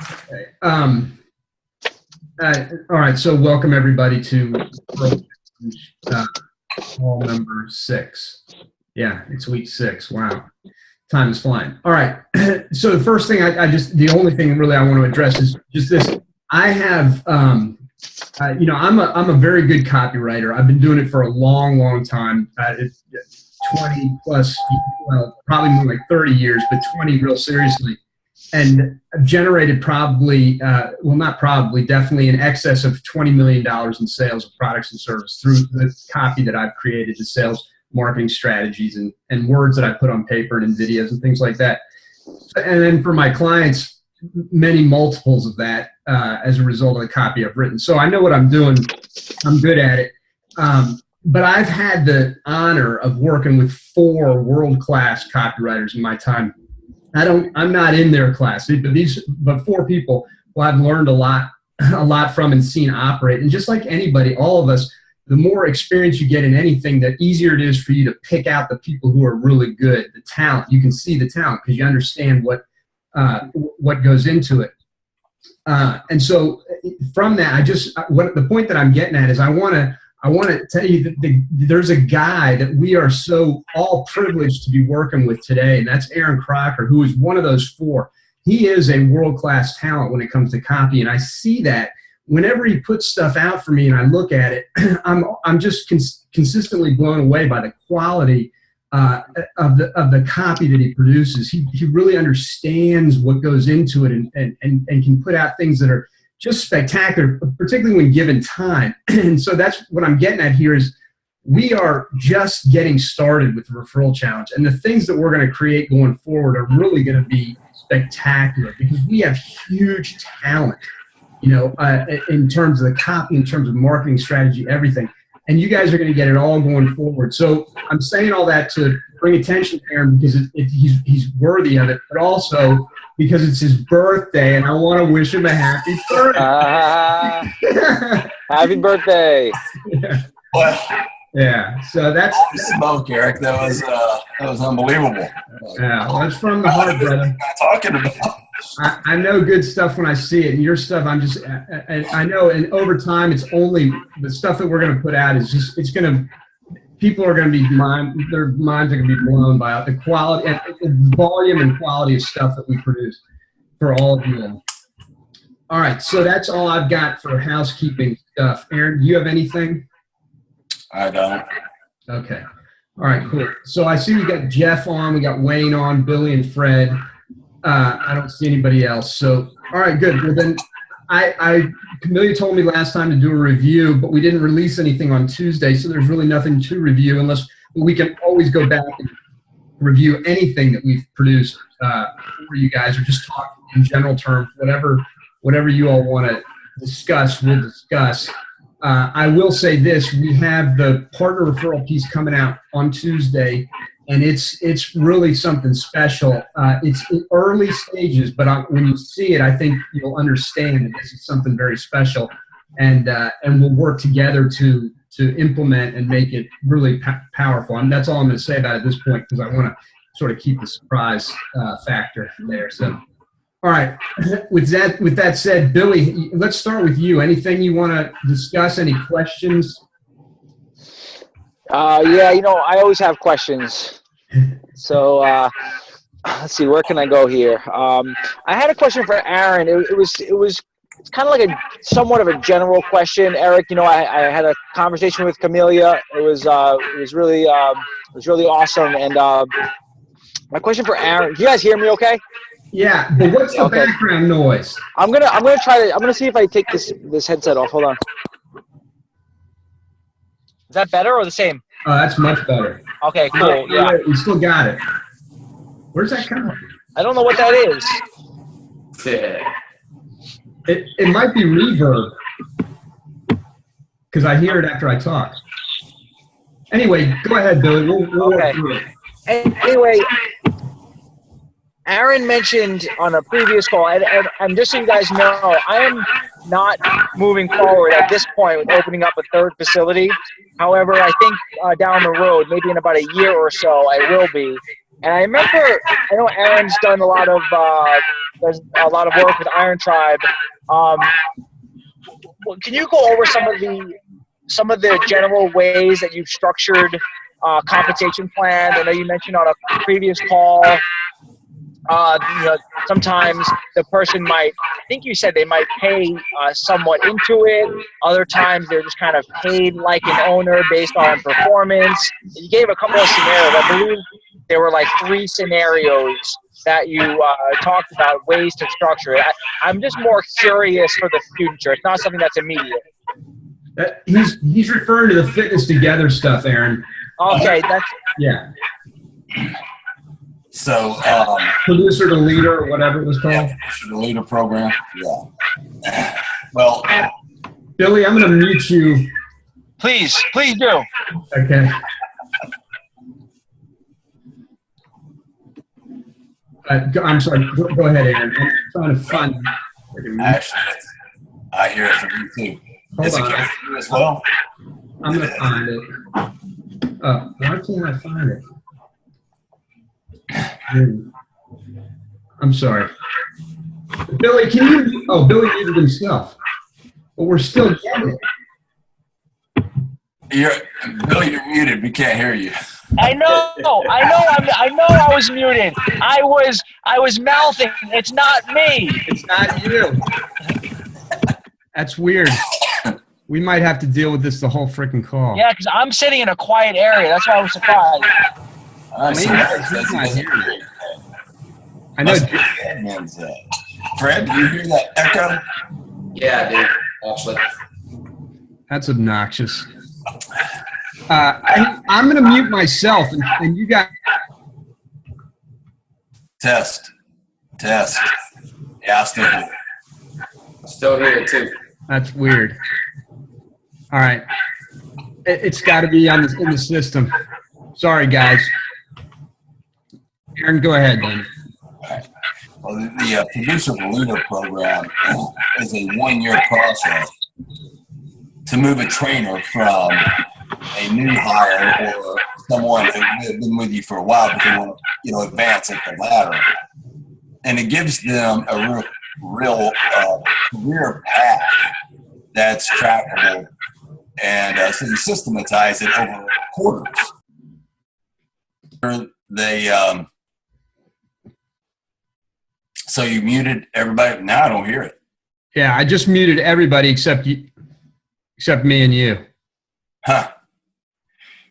Okay. All right. So welcome everybody to call number 6. Yeah, it's week 6. Wow. Time is flying. All right. So the first thing the only thing really I want to address is just this. I have, I'm a very good copywriter. I've been doing it for a long, long time. It's 20 plus, well, probably more like 30 years, but 20 real seriously. And I've generated definitely in excess of $20 million in sales of products and services through the copy that I've created, the sales marketing strategies and words that I put on paper and in videos and things like that. And then for my clients, many multiples of that as a result of the copy I've written. So I know what I'm doing. I'm good at it. But I've had the honor of working with 4 world-class copywriters in my time. I'm not in their class, but 4 people who I've learned a lot from and seen operate. And just like anybody, all of us, the more experience you get in anything, the easier it is for you to pick out the people who are really good, the talent. You can see the talent because you understand what goes into it. And so from that, the point that I'm getting at is I want to tell you that there's a guy that we are so all privileged to be working with today, and that's Aaron Crocker, who is one of those 4. He is a world-class talent when it comes to copy, and I see that whenever he puts stuff out for me and I look at it, I'm just consistently blown away by the quality of the copy that he produces. He really understands what goes into it and can put out things that are just spectacular, particularly when given time. And so that's what I'm getting at here is we are just getting started with the referral challenge. And the things that we're going to create going forward are really going to be spectacular because we have huge talent, in terms of the copy, in terms of marketing strategy, everything. And you guys are going to get it all going forward. So I'm saying all that to bring attention to Aaron because he's worthy of it, but also because it's his birthday, and I want to wish him a happy birthday. Happy birthday! Yeah. So that's smoke, Eric. That was unbelievable. Yeah, well, that's from the heart, brother. Talking about. I know good stuff when I see it, and your stuff. I know, and over time, it's only the stuff that we're going to put out is just people are going to be their minds are going to be blown by the quality and the volume and quality of stuff that we produce for all of you. All right, so that's all I've got for housekeeping stuff. Aaron, do you have anything? I don't. Okay. All right, cool. So I see we got Jeff on, we got Wayne on, Billy and Fred. I don't see anybody else. So, all right, good. Well, then Camelia told me last time to do a review, but we didn't release anything on Tuesday, so there's really nothing to review unless we can always go back and review anything that we've produced for you guys or just talk in general terms, whatever you all want to discuss, we'll discuss. I will say this, we have the partner referral piece coming out on Tuesday, and it's really something special. It's in early stages, but when you see it, I think you'll understand that this is something very special, and we'll work together to implement and make it really powerful. And that's all I'm going to say about it at this point because I want to sort of keep the surprise factor there. So, all right. With that said, Billy, let's start with you. Anything you want to discuss? Any questions? Yeah, I always have questions. So let's see, where can I go here? I had a question for Aaron. It was kind of like somewhat of a general question, Eric. I had a conversation with Camelia. It was really awesome. And my question for Aaron, do you guys hear me okay? Yeah, but what's the background noise? I'm gonna see if I take this headset off. Hold on. Is that better or the same? Oh, that's much better. Okay, cool. Yeah, we still got it. Where's that coming from? I don't know what that is. It might be reverb because I hear it after I talk. Anyway, go ahead, Billy. We'll work through it. Anyway, Aaron mentioned on a previous call, and just so you guys know, I am not moving forward at this point with opening up a 3rd facility. However, I think down the road, maybe in about a year or so, I will be. And I remember, I know Aaron's done a lot of does a lot of work with Iron Tribe. Can you go over some of the general ways that you've structured compensation plans? I know you mentioned on a previous call. Sometimes the person might, I think you said they might pay somewhat into it. Other times they're just kind of paid like an owner based on performance. You gave a couple of scenarios. I believe there were like 3 scenarios that you talked about, ways to structure it. I'm just more curious for the future. It's not something that's immediate. He's referring to the Fitness Together stuff, Aaron. Okay, yeah. So, Producer to Leader, or whatever it was called. Yeah, Producer to Leader program. Yeah. Well, Billy, I'm going to mute you. Please do. Okay. I'm sorry. Go ahead, Aaron. I'm trying to find. Actually, I hear it from you too. Is it coming from you as well? I'm going to find it. Why can't I find it? I'm sorry. Billy, can you? Oh, Billy muted himself. But we're still getting it. Billy, you're muted. We can't hear you. I know I was muted. I was mouthing. It's not me. It's not you. That's weird. We might have to deal with this the whole freaking call. Yeah, because I'm sitting in a quiet area. That's why I was surprised. I know. Fred, do you hear that echo? Yeah, dude. Actually. That's obnoxious. I'm going to mute myself, and you got Test. Yeah, Still here too. That's weird. All right. It's got to be in the system. Sorry, guys. Aaron, go ahead, then. All right. Well, the Producer to Leader program is a 1-year process to move a trainer from a new hire or someone who may have been with you for a while, but they want to, advance up the ladder. And it gives them a real career path that's trackable. And so you systematize it over quarters. So you muted everybody. Now I don't hear it. Yeah, I just muted everybody except me and you. Huh.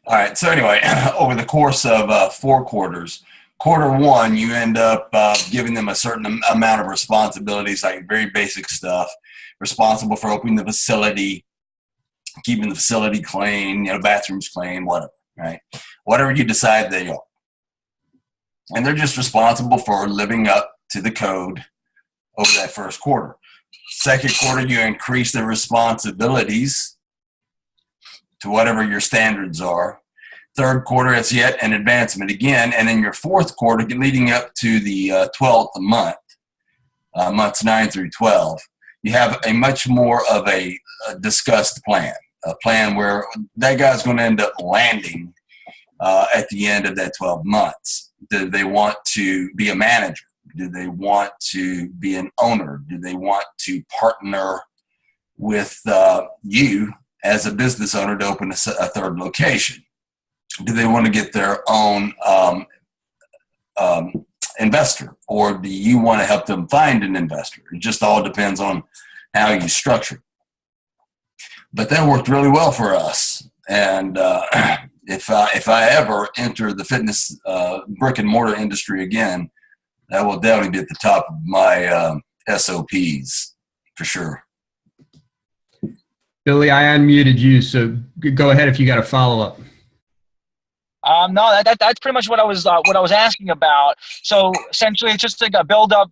All right. So anyway, over the course of 4 quarters, quarter 1, you end up giving them a certain amount of responsibilities, like very basic stuff, responsible for opening the facility, keeping the facility clean, bathrooms clean, whatever, right? Whatever you decide they are. And they're just responsible for living up to the code over that first quarter. Second quarter, you increase the responsibilities to whatever your standards are. Third quarter, it's yet an advancement again. And in your fourth quarter, leading up to the 12th month, months 9 through 12, you have a much more of a discussed plan, a plan where that guy's going to end up landing at the end of that 12 months. Do they want to be a manager? Do they want to be an owner? Do they want to partner with you as a business owner to open a third location? Do they want to get their own investor, or do you want to help them find an investor? It just all depends on how you structure it. But that worked really well for us. And if I ever enter the fitness brick and mortar industry again, that will definitely be at the top of my SOPs for sure. Billy, I unmuted you, so go ahead if you got a follow-up. No, that's pretty much what I was asking about. So essentially, it's just like a build up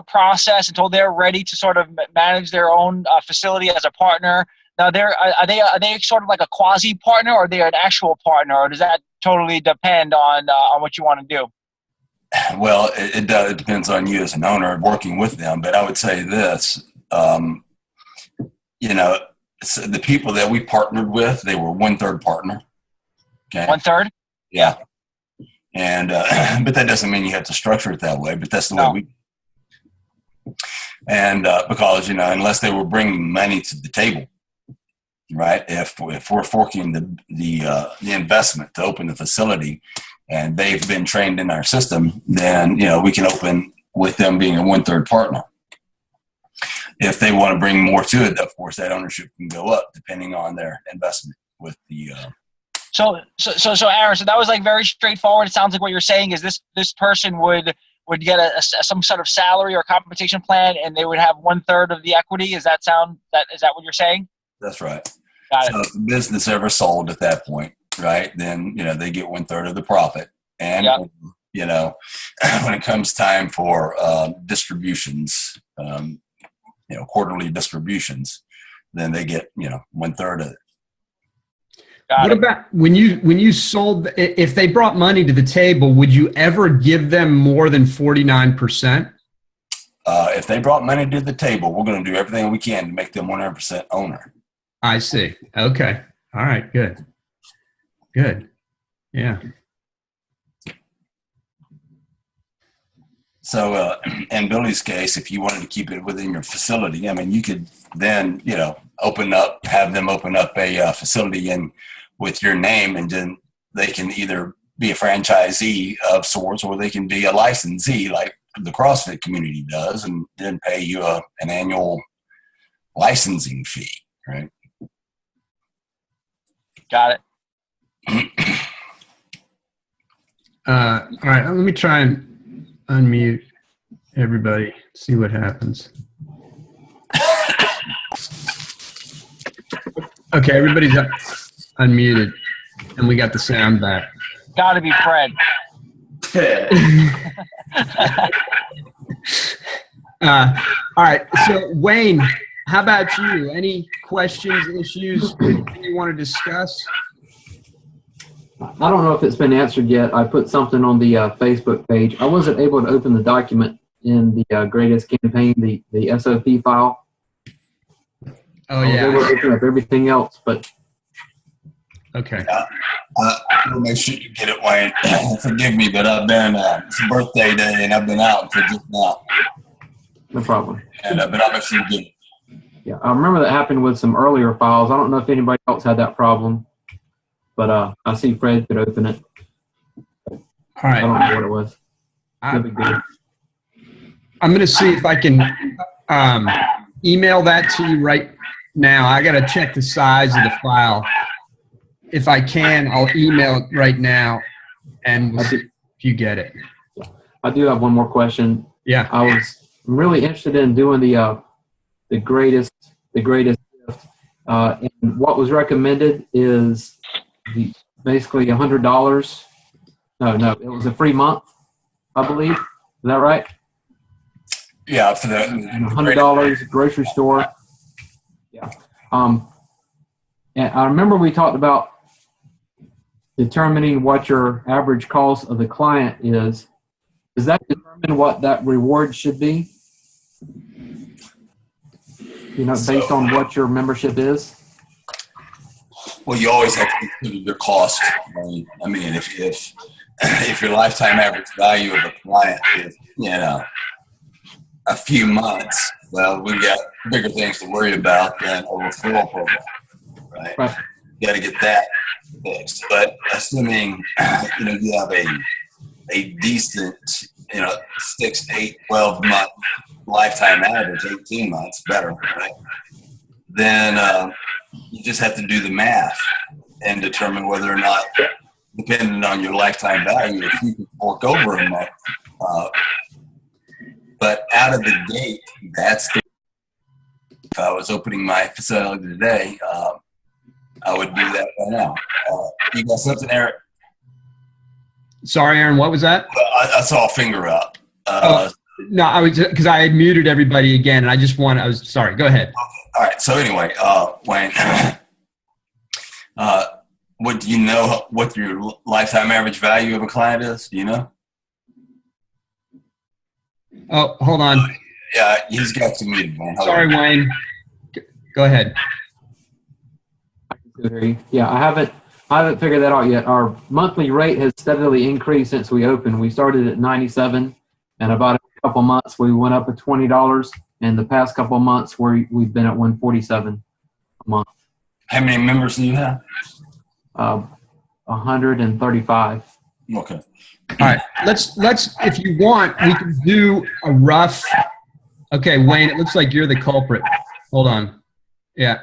process until they're ready to sort of manage their own facility as a partner. Now, are they sort of like a quasi partner, or are they an actual partner, or does that totally depend on what you want to do? Well, it depends on you as an owner working with them. But I would say this, the people that we partnered with, they were 1/3 partner. Okay. 1/3? Yeah. And but that doesn't mean you have to structure it that way. But that's the way we. And because unless they were bringing money to the table, right? If we're forking the investment to open the facility, and they've been trained in our system, then we can open with them being a 1/3 partner. If they want to bring more to it, of course, that ownership can go up depending on their investment with the. So Aaron, so that was like very straightforward. It sounds like what you're saying is this person would get some sort of salary or compensation plan, and they would have 1/3 of the equity. Is that what you're saying? That's right. Got it. So if the business ever sold at that point, right, then they get 1/3 of the profit, and when it comes time for distributions, quarterly distributions, then they get 1/3 of it. What about when you sold? If they brought money to the table, would you ever give them more than 49%? If they brought money to the table, we're going to do everything we can to make them 100% owner. I see. Okay. All right. Good. Yeah. So in Billy's case, if you wanted to keep it within your facility, I mean, you could then, have them open up a facility in with your name, and then they can either be a franchisee of sorts, or they can be a licensee like the CrossFit community does, and then pay you an annual licensing fee, right? Got it. All right. Let me try and unmute everybody. See what happens. Okay, everybody's unmuted, and we got the sound back. Got to be Fred. All right. So Wayne, how about you? Any questions, issues, anything you want to discuss? I don't know if it's been answered yet. I put something on the Facebook page. I wasn't able to open the document in the greatest campaign, the SOP file. Oh, yeah. I was able to open up everything else, but. Okay. I'll make sure you get it, Wayne. Forgive me, but I've been, it's a birthday day, and I've been out until just now. No problem. But I'll make sure you get it. Yeah, I remember that happened with some earlier files. I don't know if anybody else had that problem, but I see Fred could open it. All right. I don't know what it was. No big deal. I'm going to see if I can email that to you right now. I got to check the size of the file. If I can, I'll email it right now, and we'll see if you get it. I do have one more question. Yeah. I was really interested in doing the greatest gift, and what was recommended is basically $100. No, it was a free month, I believe. Is that right? Yeah, for the $100 grocery store. Yeah. And I remember we talked about determining what your average cost of the client is. Does that determine what that reward should be? Based on what your membership is? Well, you always have to consider your cost. I mean, if your lifetime average value of a client is, a few months, well, we've got bigger things to worry about than a referral program, right? You got to get that fixed. But assuming, you have a decent, 6, 8, 12 month lifetime average, 18 months better, right? Then you just have to do the math and determine whether or not, depending on your lifetime value, if you can fork over a month. But out of the gate, if I was opening my facility today, I would do that right now. You got something, Eric? Sorry, Aaron, what was that? I saw a finger up. No, I was because I had muted everybody again, and I was sorry. Go ahead. All right. So anyway, Wayne, what do you know? What your lifetime average value of a client is? Do you know? Oh, hold on. Yeah, he's got you muted, man. Sorry, Wayne. Go ahead. Yeah, I haven't I haven't figured that out yet. Our monthly rate has steadily increased since we opened. We started at $97, and about a couple months we went up to $20. And the past couple months we've been at $147 a month. How many members do you have? 135. Okay. All right. Let's if you want, we can do a rough. Okay, Wayne, it looks like you're the culprit. Hold on. Yeah.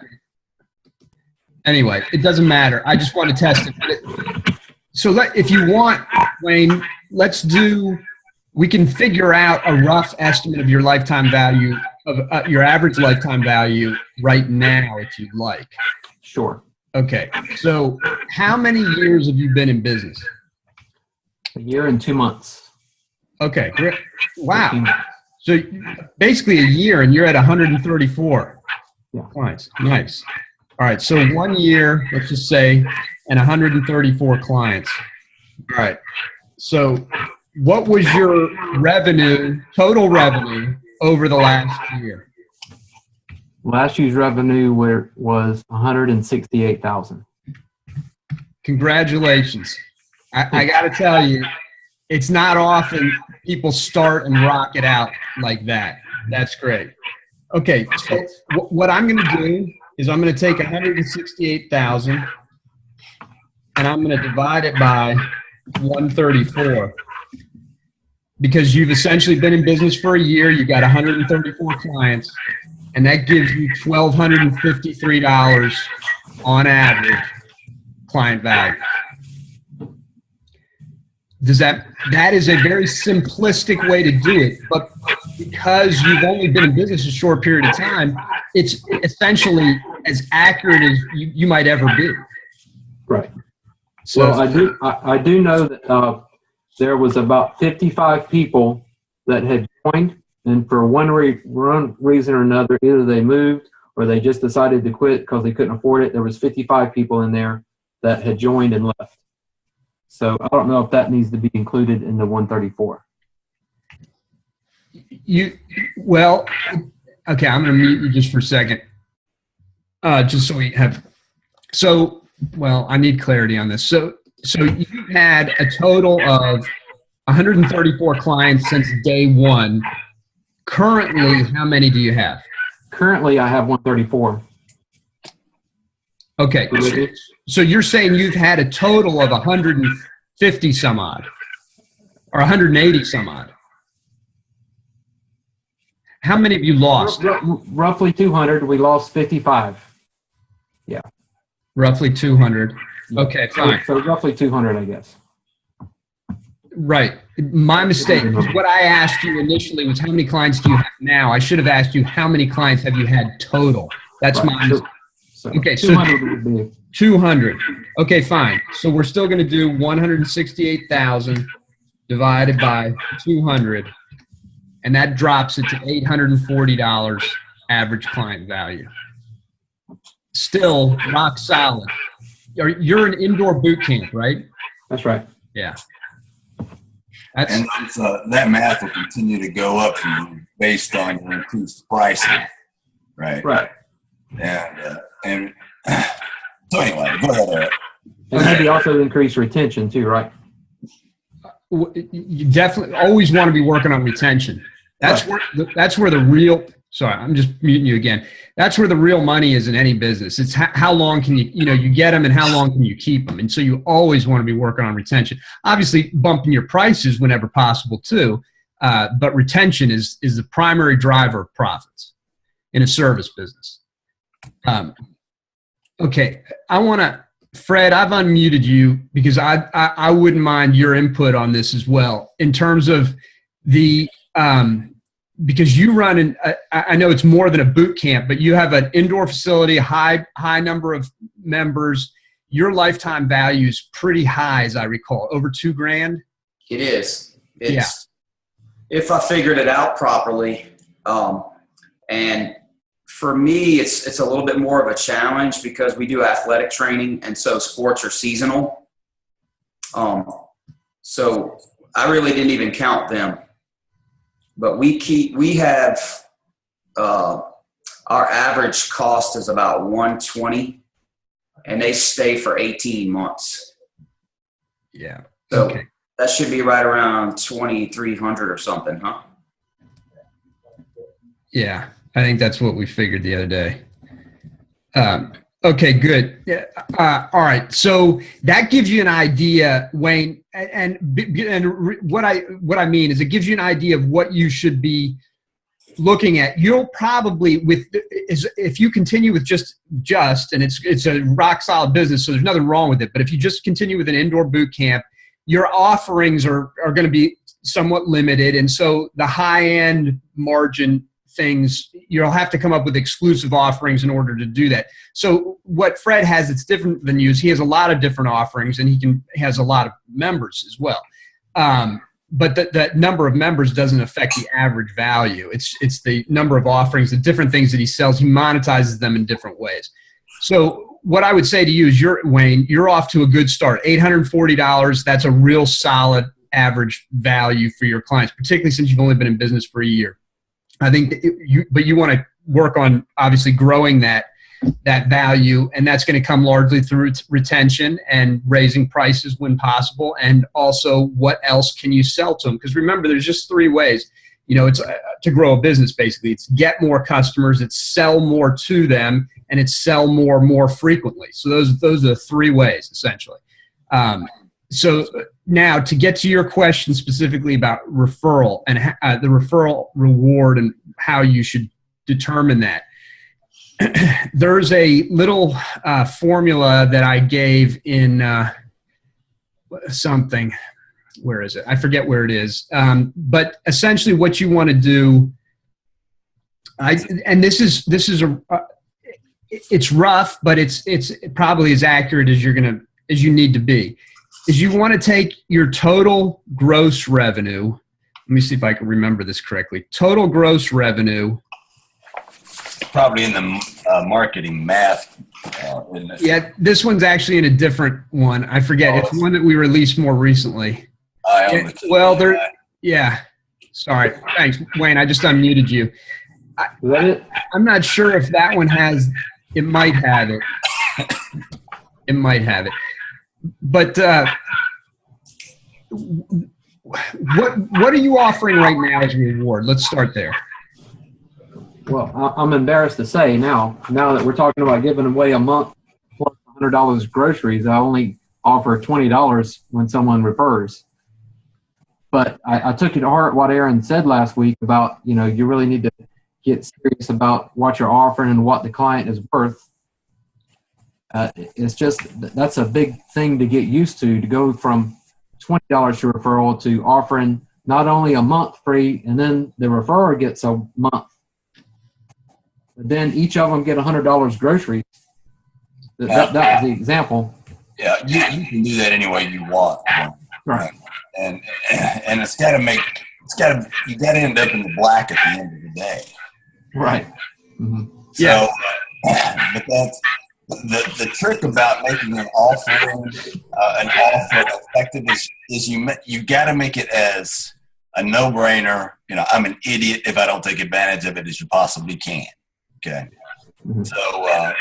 Anyway, it doesn't matter. I just want to test it. So if you want, Wayne, we can figure out a rough estimate of your lifetime value, of your average lifetime value right now, if you'd like. Sure. Okay. So how many years have you been in business? A year and 2 months. Okay, great. Wow. So basically a year, and you're at 134 clients. Nice. All right, so 1 year, let's just say, and 134 clients. All right. So what was your revenue, total revenue, over the last year? Last year's revenue was $168,000. Congratulations. I got to tell you, it's not often people start and rock it out like that. That's great. Okay, so what I'm going to do is I'm going to take 168,000 and I'm going to divide it by 134. Because you've essentially been in business for a year, you've got 134 clients, and that gives you $1,253 on average client value. That is a very simplistic way to do it, but because you've only been in business a short period of time, it's essentially as accurate as you might ever be. Right. So, well, I do know that there was about 55 people that had joined, and for one reason or another, either they moved or they just decided to quit because they couldn't afford it. There was 55 people in there that had joined and left. So I don't know if that needs to be included in the 134. Well, okay, I'm going to mute you just for a second, just so we have. So, well, I need clarity on this. So you had a total of 134 clients since day one. Currently, how many do you have? Currently, I have 134. Okay, so you're saying you've had a total of 150 some odd, or 180 some odd. How many have you lost? Roughly 200. We lost 55. Yeah. Roughly 200. Okay, fine. So roughly 200, I guess. Right. My mistake. What I asked you initially was how many clients do you have now? I should have asked you how many clients have you had total. That's my mistake. So okay, 200 so would be 200. Okay, fine. So we're still going to do 168,000 divided by 200, and that drops it to $840 average client value. Still rock solid. You're an indoor boot camp, right? That's right. Yeah. And that math will continue to go up for you based on your increased pricing, right? Right. And so anyway, go ahead, Eric. And maybe also increase retention too, right? You definitely always want to be working on retention. That's where the real. Sorry, I'm just muting you again. That's where the real money is in any business. It's how long can you get them and how long can you keep them? And so you always want to be working on retention. Obviously, bumping your prices whenever possible too, but retention is the primary driver of profits in a service business. Okay, Fred, I've unmuted you because I wouldn't mind your input on this as well in terms of the because you run I know it's more than a boot camp, but you have an indoor facility, high number of members. Your lifetime value is pretty high, as I recall, over $2,000. It is. If I figured it out properly, and for me, it's a little bit more of a challenge because we do athletic training, and so sports are seasonal. So I really didn't even count them. But we have our average cost is about $120, and they stay for 18 months. Yeah. So Okay. that should be right around 2,300 or something, huh? Yeah, I think that's what we figured the other day. Okay, good. All right, so that gives you an idea, Wayne, and what I mean is it gives you an idea of what you should be looking at. You'll probably if you continue with just and it's a rock solid business, so there's nothing wrong with it. But if you just continue with an indoor boot camp, your offerings are going to be somewhat limited, and so the high end margin things, you'll have to come up with exclusive offerings in order to do that. So what Fred has that's different than you is he has a lot of different offerings, and he has a lot of members as well. But that number of members doesn't affect the average value. It's the number of offerings, the different things that he sells. He monetizes them in different ways. So what I would say to you is, Wayne, you're off to a good start. $840, that's a real solid average value for your clients, particularly since you've only been in business for a year. I think but you want to work on obviously growing that value, and that's going to come largely through retention and raising prices when possible, and also what else can you sell to them? Because remember, there's just three ways. It's to grow a business. Basically, it's get more customers, it's sell more to them, and it's sell more frequently. So those are the three ways essentially. So now to get to your question specifically about referral and the referral reward and how you should determine that. There's a little formula that I gave in something. Where is it? I forget where it is. But essentially what you want to do, and this is it's rough, but it's probably as accurate as as you need to be, is you want to take your total gross revenue. Let me see if I can remember this correctly. Total gross revenue. Probably in the marketing math. Yeah, this one's actually in a different one. I forget. It's one that we released more recently. Yeah. Sorry. Thanks, Wayne. I just unmuted you. I'm not sure if that one has. It might have it. It might have it. But what are you offering right now as a reward? Let's start there. Well, I'm embarrassed to say now that we're talking about giving away a month plus $100 groceries, I only offer $20 when someone refers. But I took it to heart what Aaron said last week about, you really need to get serious about what you're offering and what the client is worth. It's just, that's a big thing to get used to go from $20 to referral to offering not only a month free, and then the referrer gets a month. But then each of them get $100 groceries. That was the example. Yeah, you can do that any way you want. Right. And you got to end up in the black at the end of the day. Right. Mm-hmm. So, but that's the trick about making an offer effective is you got to make it as a no-brainer. I'm an idiot if I don't take advantage of it as you possibly can. Okay. Mm-hmm. So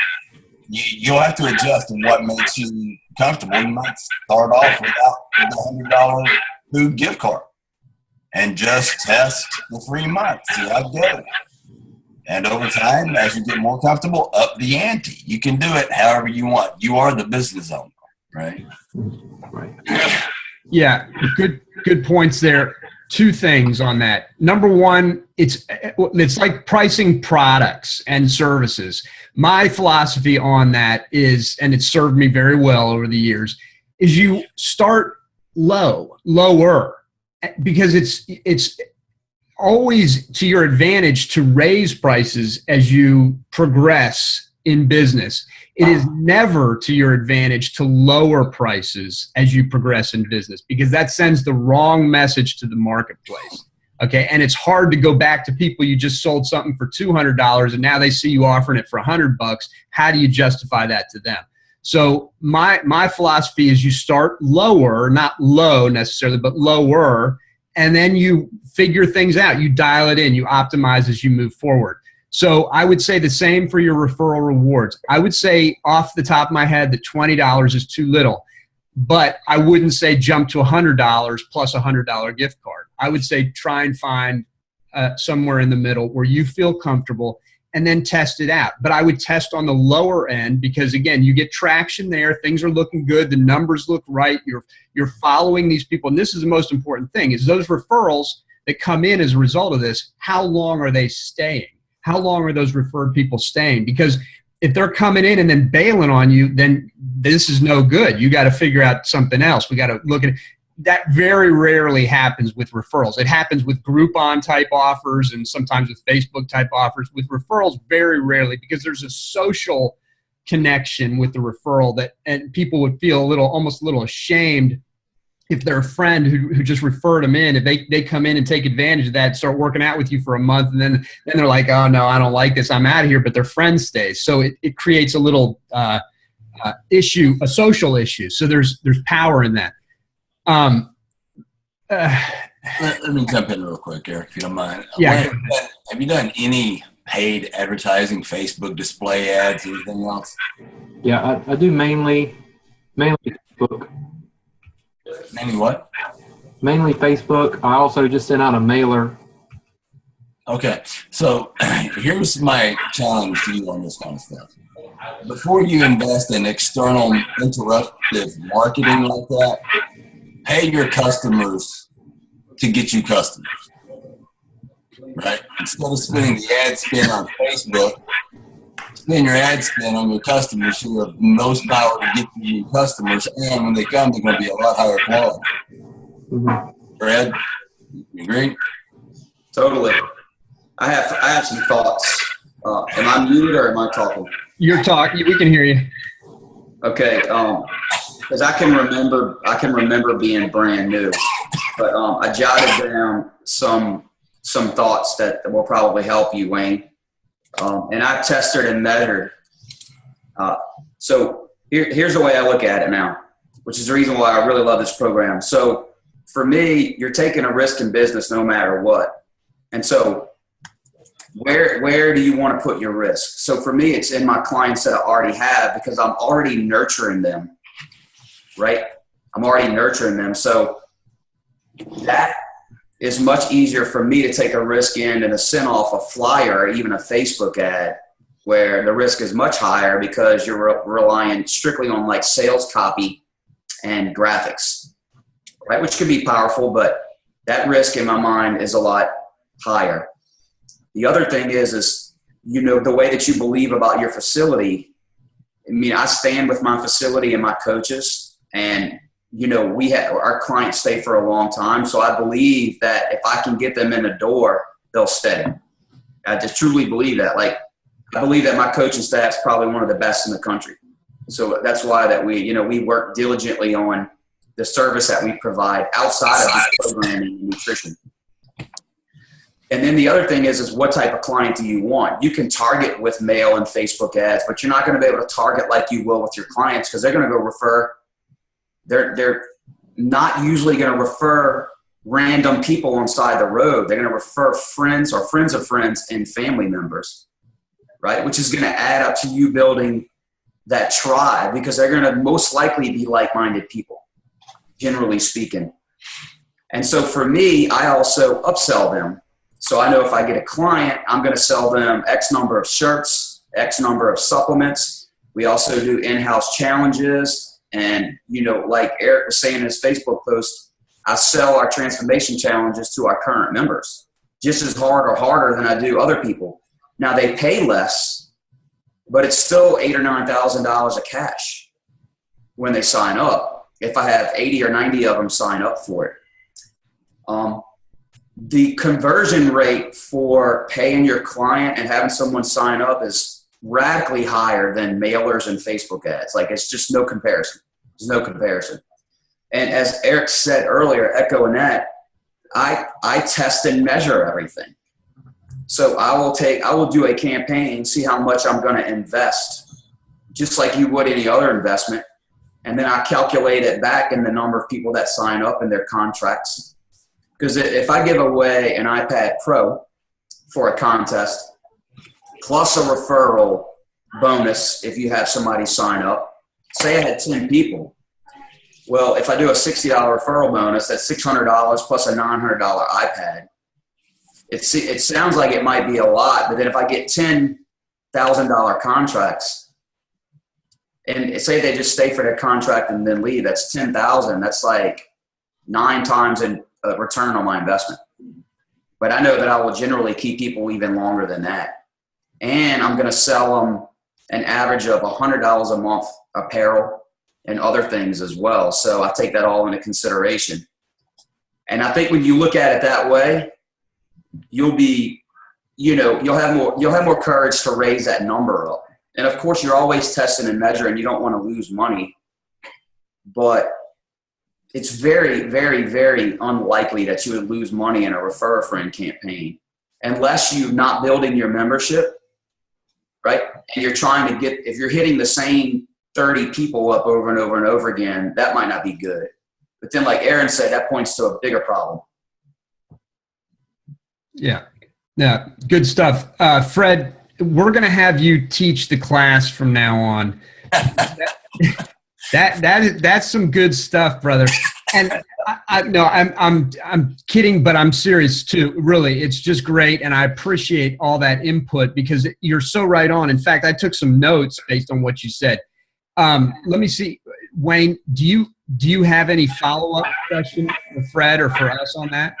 you'll have to adjust in what makes you comfortable. You might start off with a $100 food gift card and just test the free month, see how it goes. And over time, as you get more comfortable, up the ante. You can do it however you want. You are the business owner, right? Right. Yeah, good points there. Two things on that. Number one, it's like pricing products and services. My philosophy on that is, and it's served me very well over the years, is you start lower, because it's always to your advantage to raise prices as you progress in business. It is never to your advantage to lower prices as you progress in business, because that sends the wrong message to the marketplace. Okay. And it's hard to go back to people you just sold something for $200 and now they see you offering it for $100. How do you justify that to them? So my philosophy is you start lower, not low necessarily, but lower, and then you figure things out. You dial it in, you optimize as you move forward. So I would say the same for your referral rewards. I would say off the top of my head that $20 is too little, but I wouldn't say jump to $100 plus a $100 gift card. I would say try and find somewhere in the middle where you feel comfortable, and then test it out. But I would test on the lower end because, again, you get traction there. Things are looking good. The numbers look right. You're following these people. And this is the most important thing, is those referrals that come in as a result of this, how long are they staying? How long are those referred people staying? Because if they're coming in and then bailing on you, then this is no good. You got to figure out something else. We got to look at it. That very rarely happens with referrals. It happens with Groupon type offers and sometimes with Facebook type offers. With referrals, very rarely, because there's a social connection with the referral that, and people would feel almost a little ashamed if their friend who just referred them in, if they come in and take advantage of that, start working out with you for a month, and then they're like, oh no, I don't like this, I'm out of here, but their friend stays. So it creates a little issue, a social issue. So there's power in that. Let me jump in real quick, Eric, if you don't mind. Yeah. Have you done any paid advertising, Facebook display ads, anything else? Yeah, I do mainly Facebook. Mainly what? Mainly Facebook. I also just sent out a mailer. Okay, so here's my challenge to you on this kind of stuff. Before you invest in external interruptive marketing like that, pay your customers to get you customers, right? Instead of spending the ad spend on Facebook, spend your ad spend on your customers who have most power to get you customers, and when they come, they're going to be a lot higher quality. Mm-hmm. Brad, you agree? Totally. I have some thoughts. Am I muted or am I talking? You're talking. We can hear you. Okay. Because I can remember being brand new, but I jotted down some thoughts that will probably help you, Wayne. And I tested and measured. So here's the way I look at it now, which is the reason why I really love this program. So for me, you're taking a risk in business no matter what. And so where do you want to put your risk? So for me, it's in my clients that I already have, because I'm already nurturing them, right? I'm already nurturing them. So that is much easier for me to take a risk in than to send off a flyer or even a Facebook ad, where the risk is much higher because you're relying strictly on like sales copy and graphics, right? Which can be powerful, but that risk in my mind is a lot higher. The other thing is, you know, the way that you believe about your facility. I mean, I stand with my facility and my coaches, and you know, our clients stay for a long time. So I believe that if I can get them in the door, they'll stay. I just truly believe that. Like, I believe that my coaching staff is probably one of the best in the country. So that's why that we work diligently on the service that we provide outside of this programming and nutrition. And then the other thing is what type of client do you want? You can target with mail and Facebook ads, but you're not going to be able to target like you will with your clients, because they're going to go refer. They're not usually going to refer random people on side the road. They're going to refer friends or friends of friends and family members, right? Which is going to add up to you building that tribe, because they're going to most likely be like-minded people, generally speaking. And so for me, I also upsell them. So I know if I get a client, I'm going to sell them X number of shirts, X number of supplements. We also do in-house challenges. And, you know, like Eric was saying in his Facebook post, I sell our transformation challenges to our current members just as hard or harder than I do other people. Now they pay less, but it's still $8,000 or $9,000 of cash when they sign up, if I have 80 or 90 of them sign up for it. The conversion rate for paying your client and having someone sign up is radically higher than mailers and Facebook ads. Like, it's just no comparison. There's no comparison. And as Eric said earlier, echoing that, I test and measure everything. So I will do a campaign, see how much I'm going to invest, just like you would any other investment. And then I calculate it back in the number of people that sign up and their contracts. Because if I give away an iPad Pro for a contest, plus a referral bonus if you have somebody sign up. Say I had 10 people. Well, if I do a $60 referral bonus, that's $600 plus a $900 iPad. It sounds like it might be a lot, but then if I get $10,000 contracts, and say they just stay for their contract and then leave, that's $10,000. That's like 9 times in return on my investment. But I know that I will generally keep people even longer than that. And I'm going to sell them an average of $100 a month apparel and other things as well. So I take that all into consideration. And I think when you look at it that way, you'll have more courage to raise that number up. And of course, you're always testing and measuring. You don't want to lose money, but it's very, very, very unlikely that you would lose money in a refer a friend campaign unless you're not building your membership, right? And you're trying to if you're hitting the same 30 people up over and over and over again, that might not be good. But then like Aaron said, that points to a bigger problem. Yeah. Good stuff. Fred, we're going to have you teach the class from now on. That's some good stuff, brother. And I'm kidding, but I'm serious too. Really, it's just great, and I appreciate all that input because you're so right on. In fact, I took some notes based on what you said. Let me see, Wayne. Do you have any follow-up question for Fred or for us on that?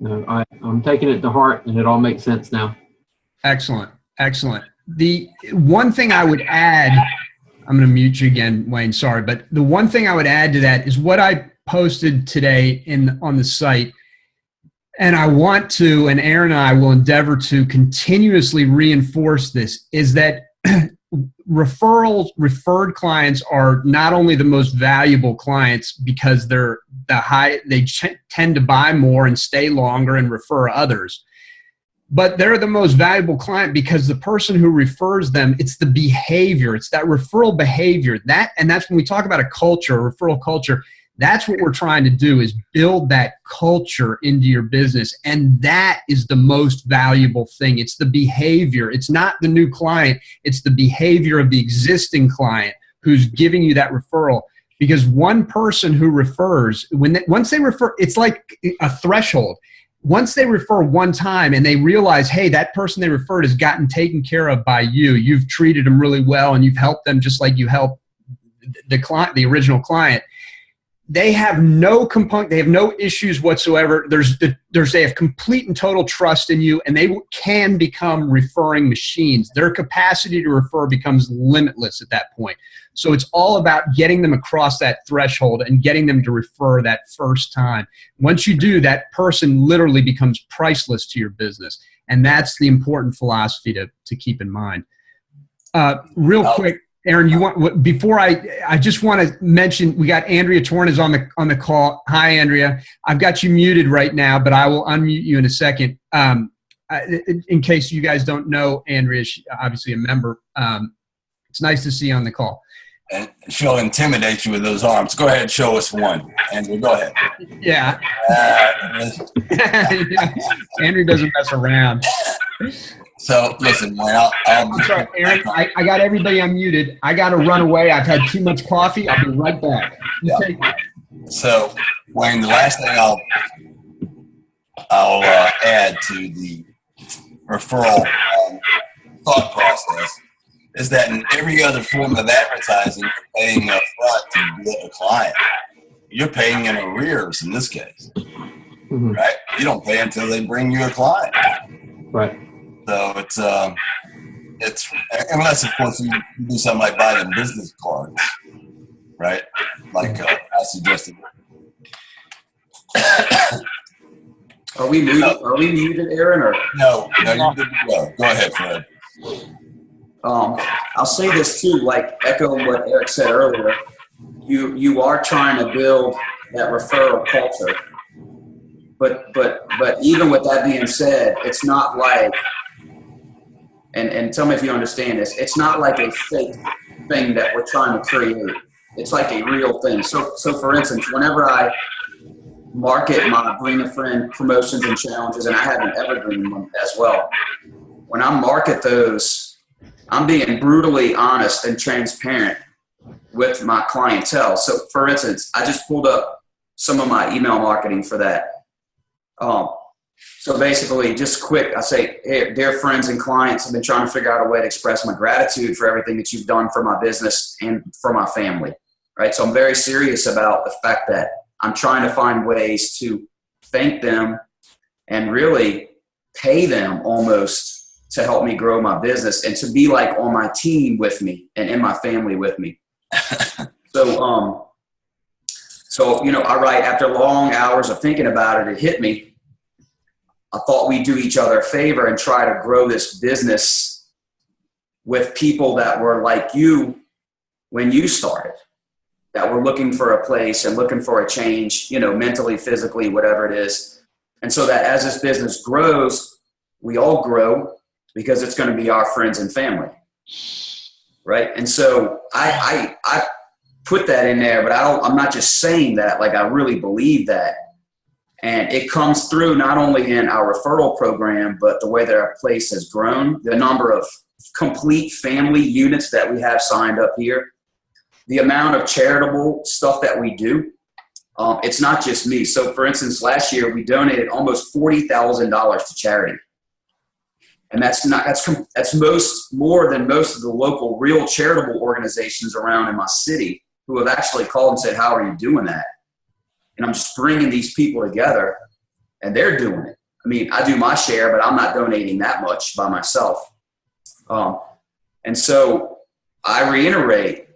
No, I'm taking it to heart, and it all makes sense now. Excellent. The one thing I would add, I'm going to mute you again, Wayne, sorry, but the one thing I would add to that is what I posted today on the site, and I want to, and Aaron and I will endeavor to continuously reinforce this, is that referred clients are not only the most valuable clients because they tend to buy more and stay longer and refer others, but they're the most valuable client because the person who refers them, it's the behavior, it's that referral behavior. And that's when we talk about a culture, a referral culture, that's what we're trying to do, is build that culture into your business. And that is the most valuable thing. It's the behavior. It's not the new client. It's the behavior of the existing client who's giving you that referral. Because one person who refers, once they refer, it's like a threshold. Once they refer one time and they realize, hey, that person they referred has gotten taken care of by you. You've treated them really well and you've helped them just like you helped the client, the original client. They have no complaint. They have no issues whatsoever. They have complete and total trust in you, and they can become referring machines. Their capacity to refer becomes limitless at that point. So it's all about getting them across that threshold and getting them to refer that first time. Once you do, that person literally becomes priceless to your business, and that's the important philosophy to keep in mind. Real quick. Aaron, I just want to mention, we got Andrea Torn is on the call. Hi, Andrea. I've got you muted right now, but I will unmute you in a second. In case you guys don't know, Andrea is obviously a member. It's nice to see you on the call. And she'll intimidate you with those arms. Go ahead and show us one. Andrea, go ahead. Yeah. Andrea doesn't mess around. So listen, Wayne, I'm sorry, Aaron. I got everybody unmuted. I got to run away. I've had too much coffee. I'll be right back. Yeah. So, Wayne, the last thing I'll add to the referral thought process is that in every other form of advertising, you're paying up front to get a client. You're paying in arrears in this case, right? You don't pay until they bring you a client, right? So it's unless of course you do something like buy them business cards, right? Like I suggested. Are we muted, Aaron? Or no, you're good to go. Go ahead, Fred. I'll say this too, like echoing what Eric said earlier. You are trying to build that referral culture, but even with that being said, it's not like. And tell me if you understand this. It's not like a fake thing that we're trying to create. It's like a real thing. So for instance, whenever I market my Bring a Friend promotions and challenges, and I have an evergreen one as well, when I market those, I'm being brutally honest and transparent with my clientele. So for instance, I just pulled up some of my email marketing for that. So basically, just quick, I say, hey, dear friends and clients, I've been trying to figure out a way to express my gratitude for everything that you've done for my business and for my family, right? So I'm very serious about the fact that I'm trying to find ways to thank them and really pay them almost to help me grow my business and to be like on my team with me and in my family with me. So, you know, I write, after long hours of thinking about it, it hit me. I thought we'd do each other a favor and try to grow this business with people that were like you when you started, that were looking for a place and looking for a change, you know, mentally, physically, whatever it is. And so that as this business grows, we all grow because it's going to be our friends and family. Right. And so I put that in there, but I'm not just saying that, like, I really believe that. And it comes through not only in our referral program, but the way that our place has grown, the number of complete family units that we have signed up here, the amount of charitable stuff that we do. It's not just me. So for instance, last year we donated almost $40,000 to charity. And that's more than most of the local real charitable organizations around in my city who have actually called and said, how are you doing that? And I'm just bringing these people together, and they're doing it. I mean, I do my share, but I'm not donating that much by myself. And so I reiterate,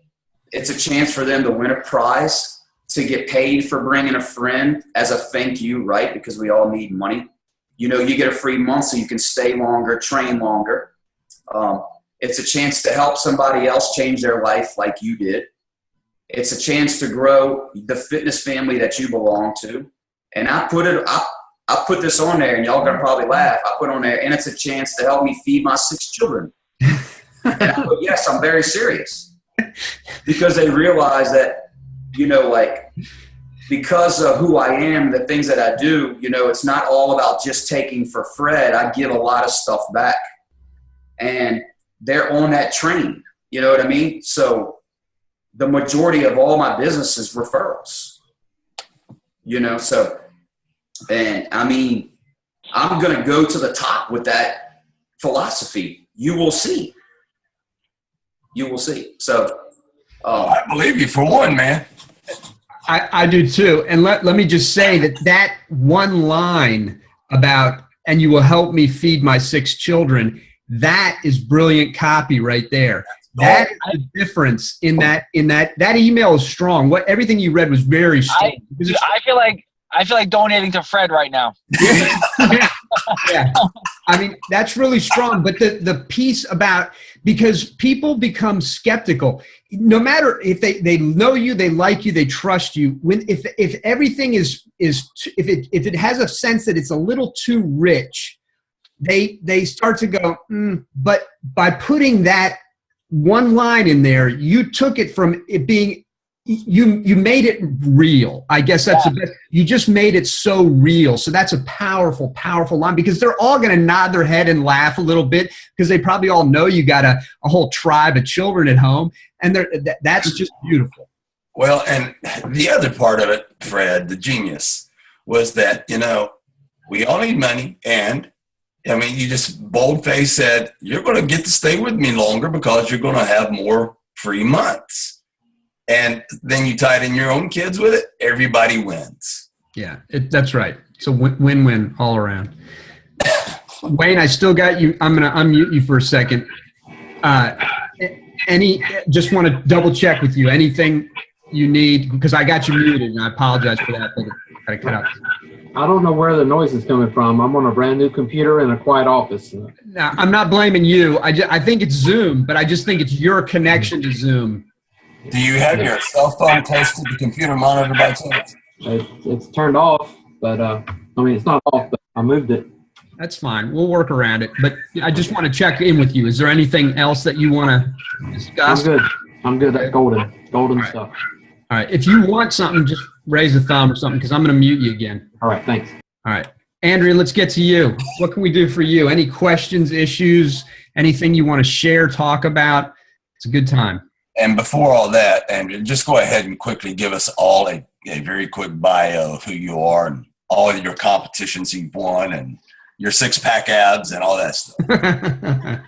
it's a chance for them to win a prize, to get paid for bringing a friend as a thank you, right? Because we all need money. You know, you get a free month so you can stay longer, train longer. It's a chance to help somebody else change their life like you did. It's a chance to grow the fitness family that you belong to. And I put this on there, and y'all gonna probably laugh. I put on there, and it's a chance to help me feed my 6 children. And I put, yes, I'm very serious. Because they realize that, you know, like, because of who I am, the things that I do, you know, it's not all about just taking for Fred. I give a lot of stuff back. And they're on that train. You know what I mean? So the majority of all my business is referrals, you know? So, and I mean, I'm going to go to the top with that philosophy. You will see. You will see. So, I believe you for one, man. I do too. And let me just say that one line about, and you will help me feed my 6 children, that is brilliant copy right there. That is the difference in that email is strong. Everything you read was very strong. I feel like donating to Fred right now. Yeah. I mean, that's really strong. But the piece about, because people become skeptical, no matter if they know you, they like you, they trust you. If everything if it has a sense that it's a little too rich, they start to go, but by putting that one line in there, you took it from it being, you made it real. I guess that's the best. You just made it so real. So that's a powerful, powerful line, because they're all going to nod their head and laugh a little bit, because they probably all know you got a whole tribe of children at home, and that's just beautiful. Well, and the other part of it, Fred, the genius, was that, you know, we all need money, and I mean, you just bold-faced said, you're going to get to stay with me longer because you're going to have more free months. And then you tied in your own kids with it. Everybody wins. Yeah, that's right. It's a win-win all around. Wayne, I still got you. I'm going to unmute you for a second. Just want to double check with you. Anything you need, because I got you muted, and I apologize for that. But I got to cut out. I don't know where the noise is coming from. I'm on a brand new computer in a quiet office. Now, I'm not blaming you. I think it's Zoom, but I just think it's your connection to Zoom. Do you have your cell phone close to the computer monitor by chance? It's turned off, but I mean, it's not off, but I moved it. That's fine. We'll work around it. But I just want to check in with you. Is there anything else that you want to discuss? I'm good. That's golden right. Stuff. All right. If you want something, just raise a thumb or something, because I'm going to mute you again. All right. Thanks. All right. Andrea, let's get to you. What can we do for you? Any questions, issues, anything you want to share, talk about? It's a good time. And before all that, Andrea, just go ahead and quickly give us all a very quick bio of who you are and all of your competitions you've won and your six-pack abs and all that stuff. Yeah.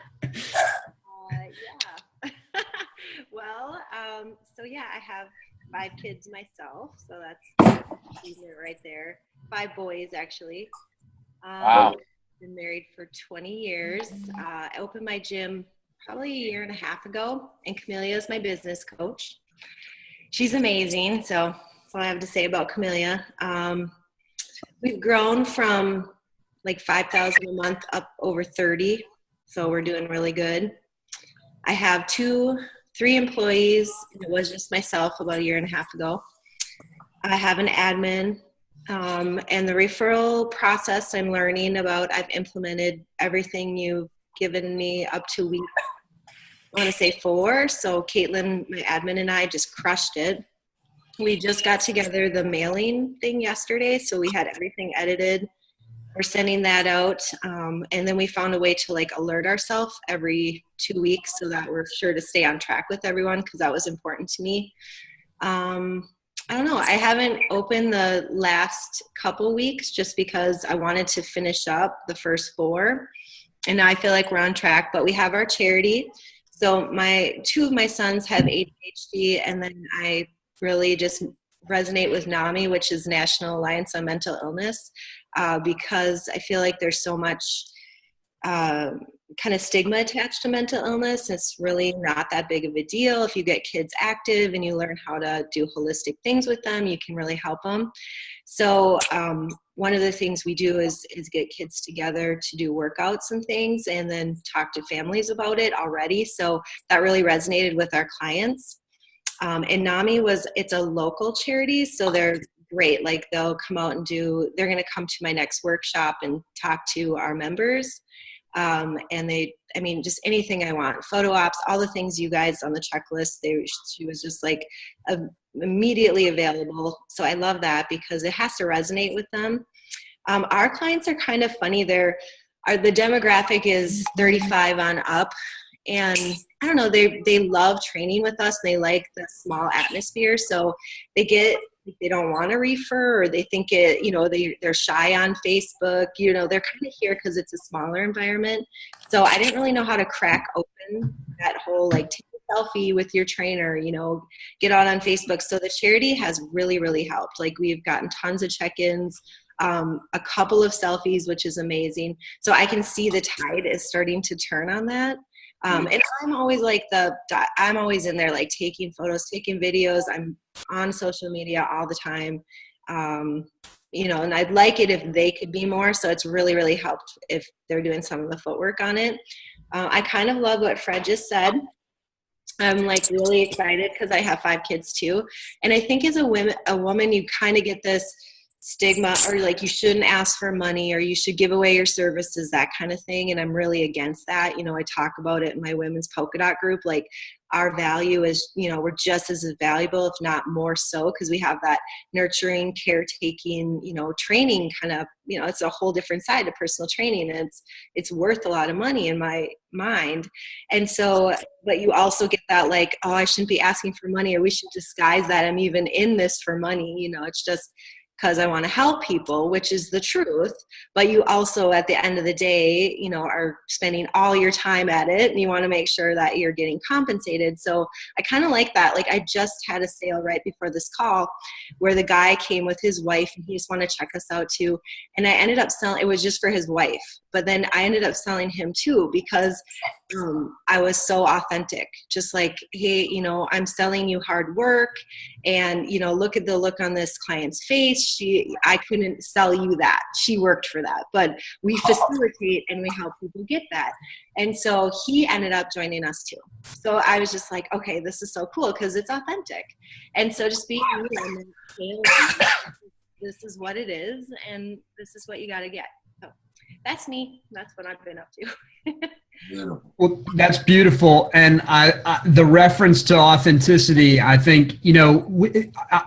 Well, so yeah, I have 5 kids myself, so that's right there. 5 boys, actually. Wow. Been married for 20 years. I opened my gym probably a year and a half ago, and Camellia is my business coach. She's amazing, so that's all I have to say about Camellia. We've grown from like 5,000 a month up over 30, so we're doing really good. I have 3 employees, and it was just myself about a year and a half ago. I have an admin, and the referral process I'm learning about. I've implemented everything you've given me up to week, I want to say 4. So Caitlin, my admin, and I just crushed it. We just got together the mailing thing yesterday, so we had everything edited. We're sending that out, and then we found a way to like alert ourselves every 2 weeks so that we're sure to stay on track with everyone, because that was important to me. I don't know. I haven't opened the last couple weeks just because I wanted to finish up the first 4, and now I feel like we're on track. But we have our charity. So 2 of my sons have ADHD, and then I really just resonate with NAMI, which is National Alliance on Mental Illness, because I feel like there's so much kind of stigma attached to mental illness. It's really not that big of a deal. If you get kids active and you learn how to do holistic things with them, you can really help them. So one of the things we do is get kids together to do workouts and things, and then talk to families about it already. So that really resonated with our clients. And NAMI it's a local charity, so they're great. Like they'll come out and they're going to come to my next workshop and talk to our members. And just anything I want, photo ops, all the things you guys on the checklist, she was just like immediately available. So I love that because it has to resonate with them. Our clients are kind of funny. The demographic is 35 on up. And I don't know, they love training with us. They like the small atmosphere. So they don't want to refer, or they think they're shy on Facebook. They're kind of here because it's a smaller environment. So I didn't really know how to crack open that whole like take a selfie with your trainer, get out on Facebook. So the charity has really, really helped. Like we've gotten tons of check-ins, a couple of selfies, which is amazing. So I can see the tide is starting to turn on that. And I'm always I'm always in there, like taking photos, taking videos. I'm on social media all the time. And I'd like it if they could be more. So it's really, really helped if they're doing some of the footwork on it. I kind of love what Fred just said. I'm like really excited because I have 5 kids too. And I think as a woman, you kind of get this stigma, or like you shouldn't ask for money, or you should give away your services, that kind of thing. And I'm really against that. I talk about it in my women's polka dot group. Like our value is, we're just as valuable, if not more so, because we have that nurturing, caretaking, training kind of, it's a whole different side of personal training. And it's worth a lot of money in my mind. And so, but you also get that like, oh, I shouldn't be asking for money, or we should disguise that I'm even in this for money. It's just because I want to help people, which is the truth. But you also, at the end of the day, are spending all your time at it, and you want to make sure that you're getting compensated. So I kind of like that. Like I just had a sale right before this call where the guy came with his wife, and he just wanted to check us out too. And I ended up selling, it was just for his wife, but then I ended up selling him too, because I was so authentic. Just like, hey, I'm selling you hard work, and look at the look on this client's face. I couldn't sell you that. She worked for that, but we facilitate and we help people get that. And so he ended up joining us too. So I was just like, okay, this is so cool because it's authentic. And so just being this is what it is, and this is what you got to get. So that's me. That's what I've been up to. Well, that's beautiful. And the reference to authenticity, I think,